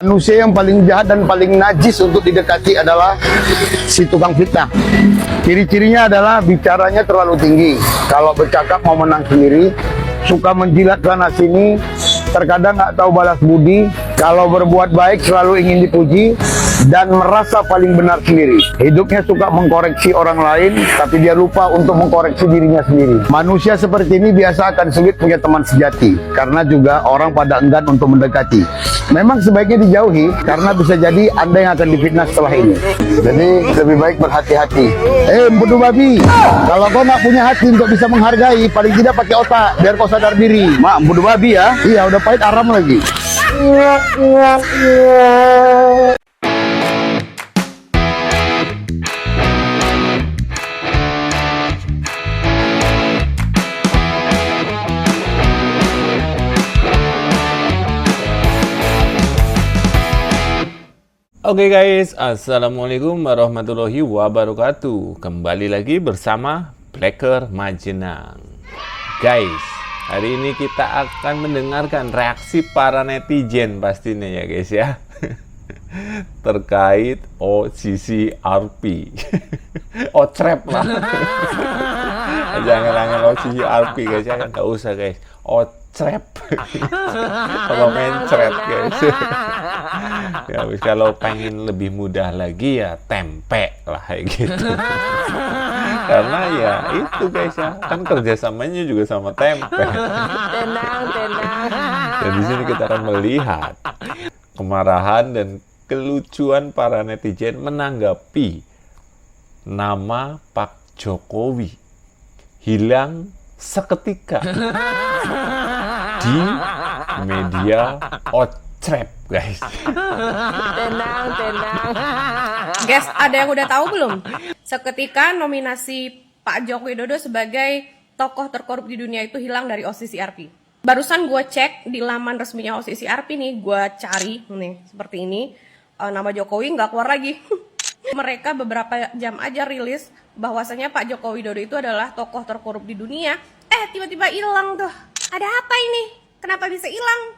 Manusia yang paling jahat dan paling najis untuk didekati adalah si tukang fitnah. Ciri-cirinya adalah bicaranya terlalu tinggi. Kalau bercakap mau menang sendiri, suka menjilat sana sini, terkadang nggak tahu balas budi. Kalau berbuat baik selalu ingin dipuji dan merasa paling benar sendiri. Hidupnya suka mengkoreksi orang lain, tapi dia lupa untuk mengkoreksi dirinya sendiri. Manusia seperti ini biasa akan sulit punya teman sejati, karena juga orang pada enggan untuk mendekati. Memang sebaiknya dijauhi, karena bisa jadi Anda yang akan difitnah setelah ini. Jadi lebih baik berhati-hati. Empudu babi, kalau kau nggak punya hati untuk bisa menghargai, paling tidak pakai otak, biar kau sadar diri. Mak, empudu babi ya. Iya, udah pahit aram lagi. Oke guys, assalamualaikum warahmatullahi wabarakatuh. Kembali lagi bersama Blacker Majenang. Guys, hari ini kita akan mendengarkan reaksi para netizen pastinya ya guys ya. Terkait OCCRP. Ocrep lah. Jangan OCCRP guys ya, nggak usah guys. Ocrep. Kalau mencret guys. Ya, kalau pengen lebih mudah lagi ya tempe lah kayak gitu. Karena ya itu guys ya, kan kerjasamanya juga sama tempe. Tenang. Dan di sini kita akan melihat kemarahan dan kelucuan para netizen menanggapi nama Pak Jokowi hilang seketika di media Ocrep guys. Tenang. Guys, ada yang udah tahu belum? Seketika nominasi Pak Joko Widodo sebagai tokoh terkorup di dunia itu hilang dari OCCRP. Barusan gue cek di laman resminya OCCRP nih, gue cari nih seperti ini, nama Jokowi nggak keluar lagi. Mereka beberapa jam aja rilis bahwasanya Pak Joko Widodo itu adalah tokoh terkorup di dunia. Tiba-tiba hilang tuh. Ada apa ini? Kenapa bisa hilang?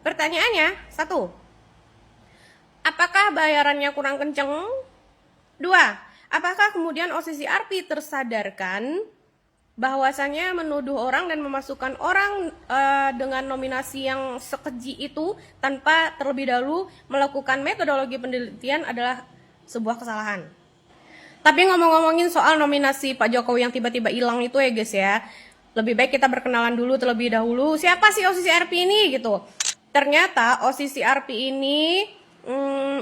Pertanyaannya, 1. Apakah bayarannya kurang kenceng? 2. Apakah kemudian OCCRP tersadarkan bahwasanya menuduh orang dan memasukkan orang dengan nominasi yang sekeji itu tanpa terlebih dahulu melakukan metodologi penelitian adalah sebuah kesalahan? Tapi ngomongin soal nominasi Pak Jokowi yang tiba-tiba hilang itu ya guys ya, lebih baik kita berkenalan dulu terlebih dahulu. Siapa sih OCCRP ini gitu? Ternyata OCCRP ini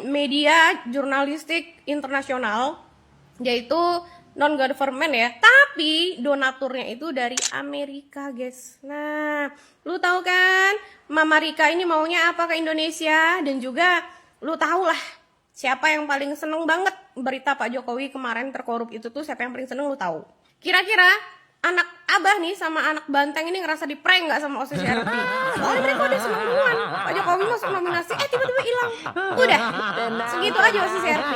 media jurnalistik internasional, yaitu non-government ya, tapi donaturnya itu dari Amerika guys. Nah, lu tahu kan Mama Rika ini maunya apa ke Indonesia, dan juga lu tahu lah siapa yang paling seneng banget berita Pak Jokowi kemarin terkorup itu tuh, siapa yang paling seneng lu tahu? Kira-kira anak abah nih sama anak banteng ini ngerasa di prank nggak sama OCCRP? Soalnya mereka udah seneng duluan, Pak Jokowi masuk nominasi, tiba-tiba hilang. Udah, segitu aja OCCRP.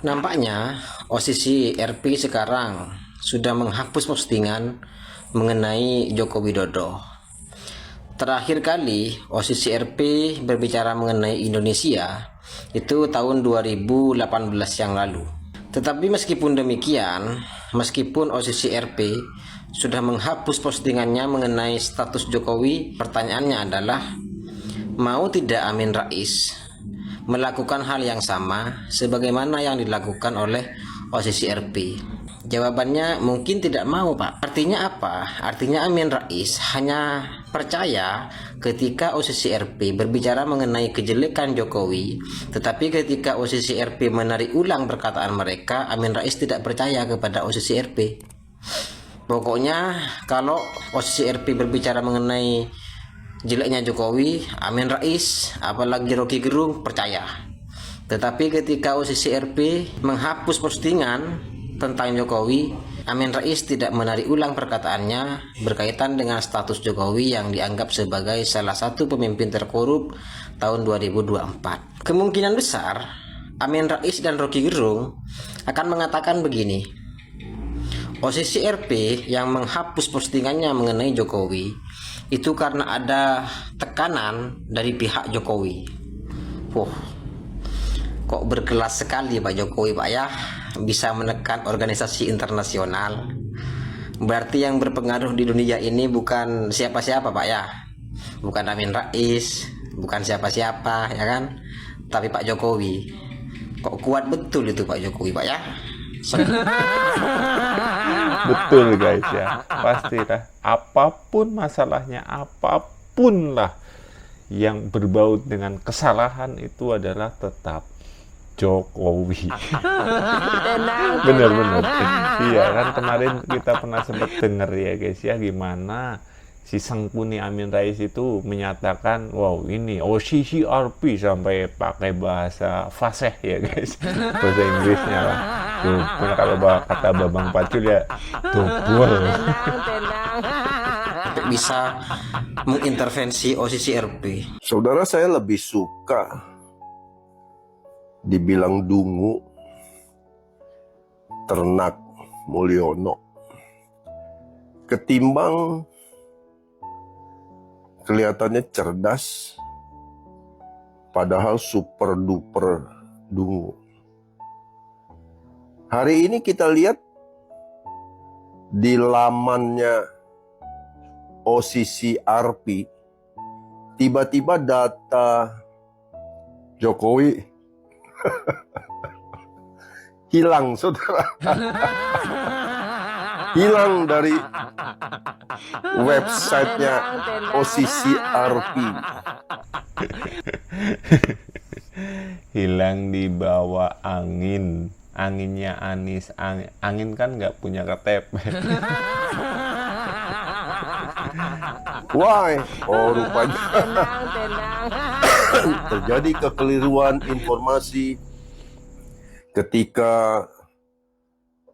Nampaknya OCCRP sekarang sudah menghapus postingan mengenai Joko Widodo. Terakhir kali OCCRP berbicara mengenai Indonesia itu tahun 2018 yang lalu. Tetapi meskipun demikian, meskipun OCCRP sudah menghapus postingannya mengenai status Jokowi, pertanyaannya adalah, mau tidak Amin Rais melakukan hal yang sama sebagaimana yang dilakukan oleh OCCRP? Jawabannya mungkin tidak mau, Pak. Artinya apa? Artinya Amin Rais hanya percaya ketika OCCRP berbicara mengenai kejelekan Jokowi, tetapi ketika OCCRP menarik ulang perkataan mereka, Amin Rais tidak percaya kepada OCCRP. Pokoknya kalau OCCRP berbicara mengenai jeleknya Jokowi, Amin Rais apalagi Rocky Gerung percaya. Tetapi ketika OCCRP menghapus postingan tentang Jokowi, Amin Rais tidak menarik ulang perkataannya berkaitan dengan status Jokowi yang dianggap sebagai salah satu pemimpin terkorup tahun 2024. Kemungkinan besar Amin Rais dan Rocky Gerung akan mengatakan begini: OCCRP yang menghapus postingannya mengenai Jokowi itu karena ada tekanan dari pihak Jokowi. Wah, kok berkelas sekali Pak Jokowi Pak ya, bisa menekan organisasi internasional. Berarti yang berpengaruh di dunia ini bukan siapa-siapa Pak ya, bukan Amin Rais, bukan siapa-siapa ya kan, tapi Pak Jokowi. Kok kuat betul itu Pak Jokowi Pak ya. Betul guys ya, pastilah apapun masalahnya, apapun lah yang berbau dengan kesalahan itu adalah tetap Jokowi. Bener-bener. Iya kan kemarin kita pernah sempat dengar ya guys ya, gimana si Sangkuni Amin Rais itu menyatakan, wow ini OCCRP sampai pakai bahasa fasih ya guys, bahasa Inggrisnya lah. Tuh, kalau kata Babang Pacul ya, double. Bisa mengintervensi OCCRP. Saudara, saya lebih suka dibilang dungu ternak Mulyono ketimbang kelihatannya cerdas padahal super duper dungu. Hari ini kita lihat di lamannya OCCRP tiba-tiba data Jokowi hilang, saudara. Hilang dari websitenya OCCRP. Hilang di bawah angin. Anginnya Anies. Angin kan nggak punya KTP. Why? Oh, rupanya terjadi kekeliruan informasi ketika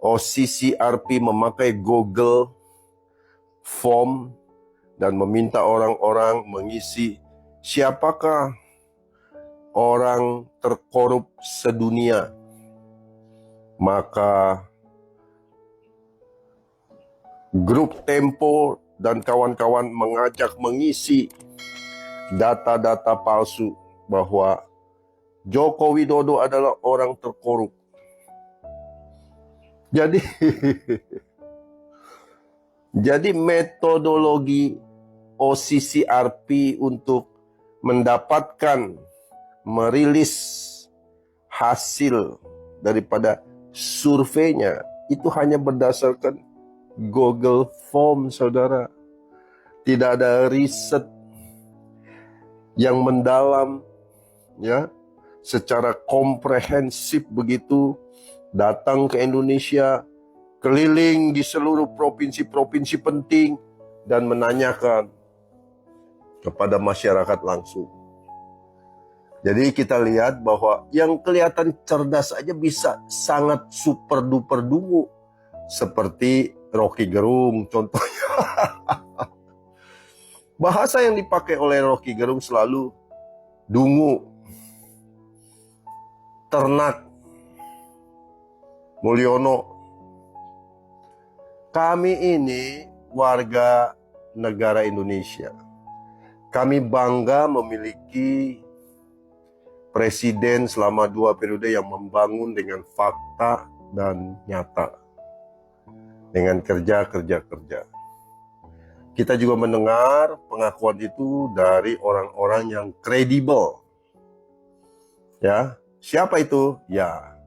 OCCRP memakai Google Form dan meminta orang-orang mengisi siapakah orang terkorup sedunia. Maka grup Tempo dan kawan-kawan mengajak mengisi data-data palsu bahwa Joko Widodo adalah orang terkorup. Jadi metodologi OCCRP untuk mendapatkan merilis hasil daripada surveinya itu hanya berdasarkan Google Form, saudara. Tidak ada riset yang mendalam, ya, secara komprehensif begitu, datang ke Indonesia, keliling di seluruh provinsi-provinsi penting, dan menanyakan kepada masyarakat langsung. Jadi kita lihat bahwa yang kelihatan cerdas aja bisa sangat super duper dungu. Seperti Rocky Gerung contohnya. Bahasa yang dipakai oleh Rocky Gerung selalu dungu, ternak, Mulyono. Kami ini warga negara Indonesia. Kami bangga memiliki presiden selama 2 periode yang membangun dengan fakta dan nyata. Dengan kerja. Kita juga mendengar pengakuan itu dari orang-orang yang kredibel. Ya, siapa itu? Ya,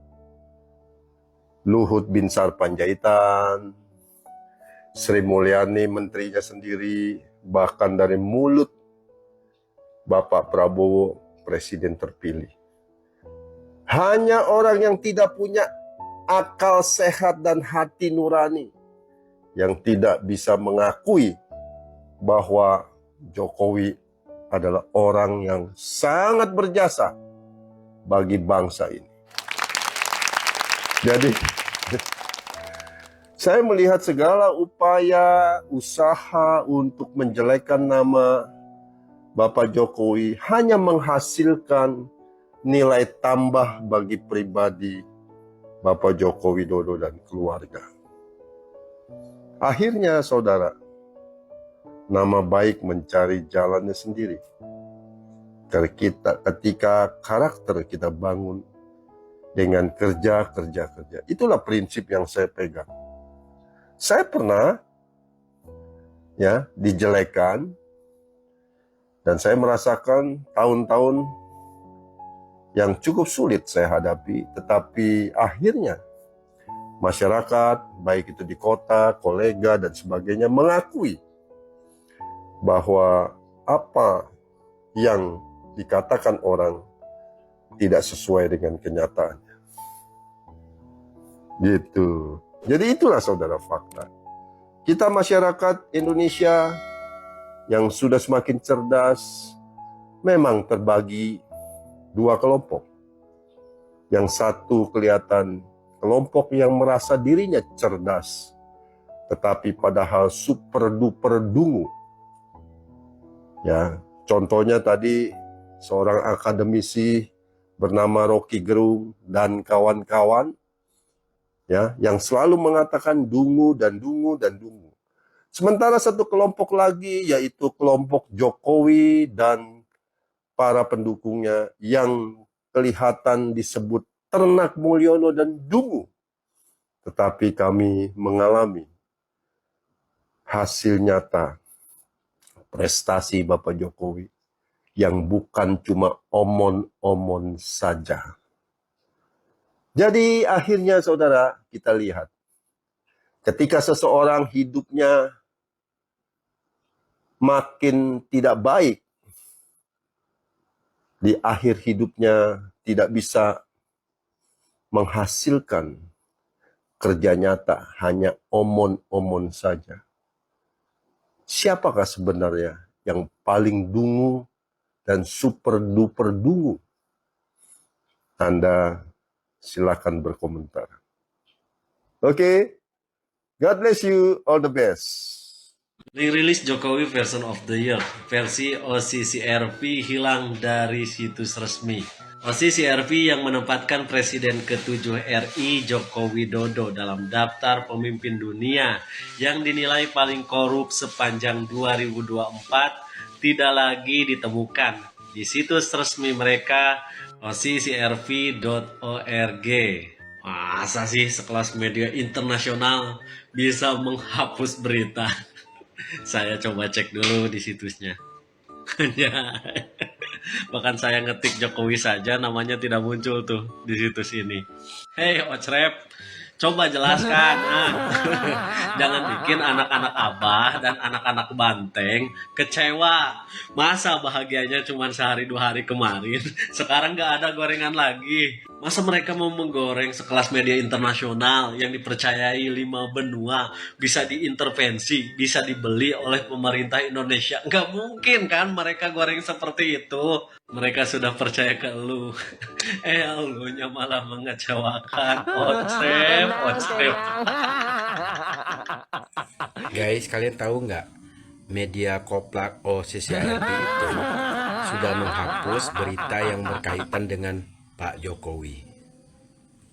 Luhut Binsar Panjaitan, Sri Mulyani menterinya sendiri, bahkan dari mulut Bapak Prabowo, presiden terpilih. Hanya orang yang tidak punya akal sehat dan hati nurani yang tidak bisa mengakui bahwa Jokowi adalah orang yang sangat berjasa bagi bangsa ini. Jadi, saya melihat segala upaya, usaha untuk menjelekkan nama Bapak Jokowi hanya menghasilkan nilai tambah bagi pribadi Bapak Joko Widodo dan keluarga. Akhirnya, saudara, nama baik mencari jalannya sendiri. Ketika karakter kita bangun dengan kerja, itulah prinsip yang saya pegang. Saya pernah dijelekan, dan saya merasakan tahun-tahun yang cukup sulit saya hadapi, tetapi akhirnya masyarakat, baik itu di kota, kolega, dan sebagainya, mengakui bahwa apa yang dikatakan orang tidak sesuai dengan kenyataannya. Gitu. Jadi itulah saudara fakta. Kita masyarakat Indonesia yang sudah semakin cerdas memang terbagi dua kelompok. Yang satu kelihatan kelompok yang merasa dirinya cerdas, tetapi padahal super duper dungu. Ya, contohnya tadi seorang akademisi bernama Rocky Gerung dan kawan-kawan, ya, yang selalu mengatakan dungu dan dungu dan dungu. Sementara satu kelompok lagi, yaitu kelompok Jokowi dan para pendukungnya, yang kelihatan disebut ternak Mulyono dan dungu. Tetapi kami mengalami hasil nyata prestasi Bapak Jokowi yang bukan cuma omon-omon saja. Jadi akhirnya saudara, kita lihat ketika seseorang hidupnya makin tidak baik, di akhir hidupnya tidak bisa menghasilkan kerja nyata, hanya omon-omon saja. Siapakah sebenarnya yang paling dungu dan super duper dungu? Anda silakan berkomentar. Oke. God bless you, all the best. Rilis Jokowi Version of the Year, versi OCCRP hilang dari situs resmi. OCCRP yang menempatkan Presiden ke-7 RI Joko Widodo dalam daftar pemimpin dunia yang dinilai paling korup sepanjang 2024 tidak lagi ditemukan di situs resmi mereka OCCRP.org. Masa sih sekelas media internasional bisa menghapus berita? Saya coba cek dulu di situsnya. Bahkan saya ngetik Jokowi saja namanya tidak muncul tuh di situs ini. Hey Ocrep, coba jelaskan. Jangan bikin anak-anak Abah dan anak-anak Banteng kecewa. Masa bahagianya cuma sehari 2 hari kemarin, sekarang gak ada gorengan lagi. Masa mereka mau menggoreng sekelas media internasional yang dipercayai 5 benua bisa diintervensi, bisa dibeli oleh pemerintah Indonesia? Nggak mungkin kan mereka goreng seperti itu. Mereka sudah percaya ke lu. Elunya malah mengecewakan. Ocrep. Guys, kalian tahu nggak? Media koplak OCCRP itu sudah menghapus berita yang berkaitan dengan Pak Jokowi.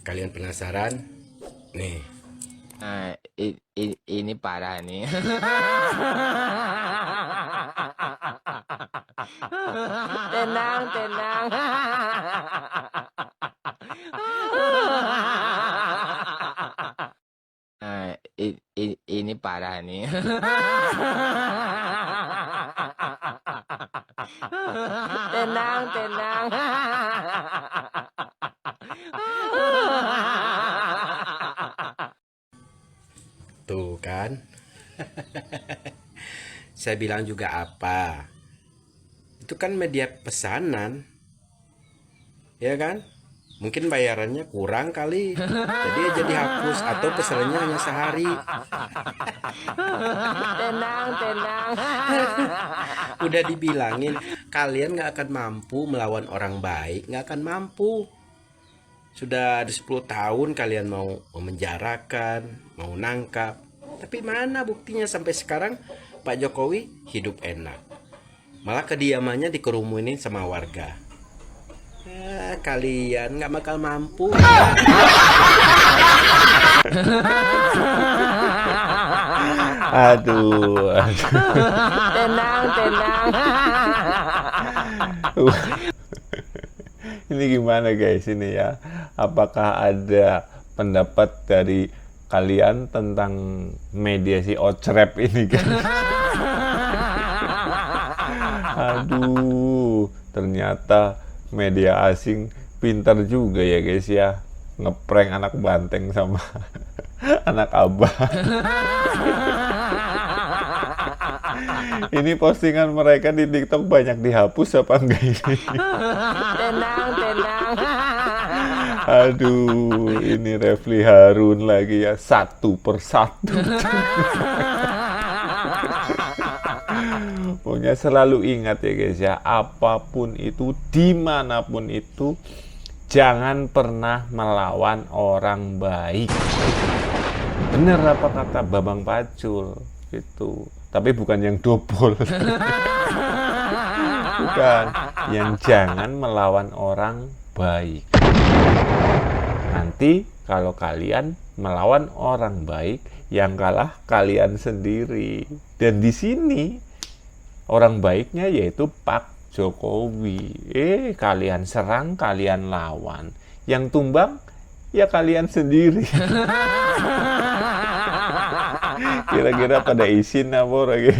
Kalian penasaran? Nih. Ini parah nih. Tenang. Ini parah nih. Tenang. Tuh kan. Saya bilang juga apa? Itu kan media pesanan. Ya kan? Mungkin bayarannya kurang kali. Jadi ya jadi hapus atau pesanannya hanya sehari. Tenang. Udah dibilangin kalian nggak akan mampu melawan orang baik, nggak akan mampu. Sudah ada 10 tahun kalian mau memenjarakan, mau nangkap. Tapi mana buktinya sampai sekarang Pak Jokowi hidup enak. Malah kediamannya dikerumunin sama warga. Kalian nggak bakal mampu. Aduh, aduh. Tenang, tenang. Ini gimana guys ini ya? Apakah ada pendapat dari kalian tentang mediasi Ocrep ini guys? Aduh, ternyata media asing pintar juga ya guys ya, ngeprank anak banteng sama anak abah. Ini postingan mereka di TikTok banyak dihapus apa enggak ini? Tenang, tenang. Aduh, ini Refli Harun lagi ya, satu persatu. Pokoknya selalu ingat ya guys ya, apapun itu, dimanapun itu, jangan pernah melawan orang baik. Bener apa kata Bambang Pacul itu, tapi bukan yang dobol. Bukan, yang jangan melawan orang baik. Nanti kalau kalian melawan orang baik, yang kalah kalian sendiri. Dan di sini orang baiknya yaitu Pak Jokowi. Kalian serang, kalian lawan. Yang tumbang ya kalian sendiri. Kira-kira pada izin apa lagi?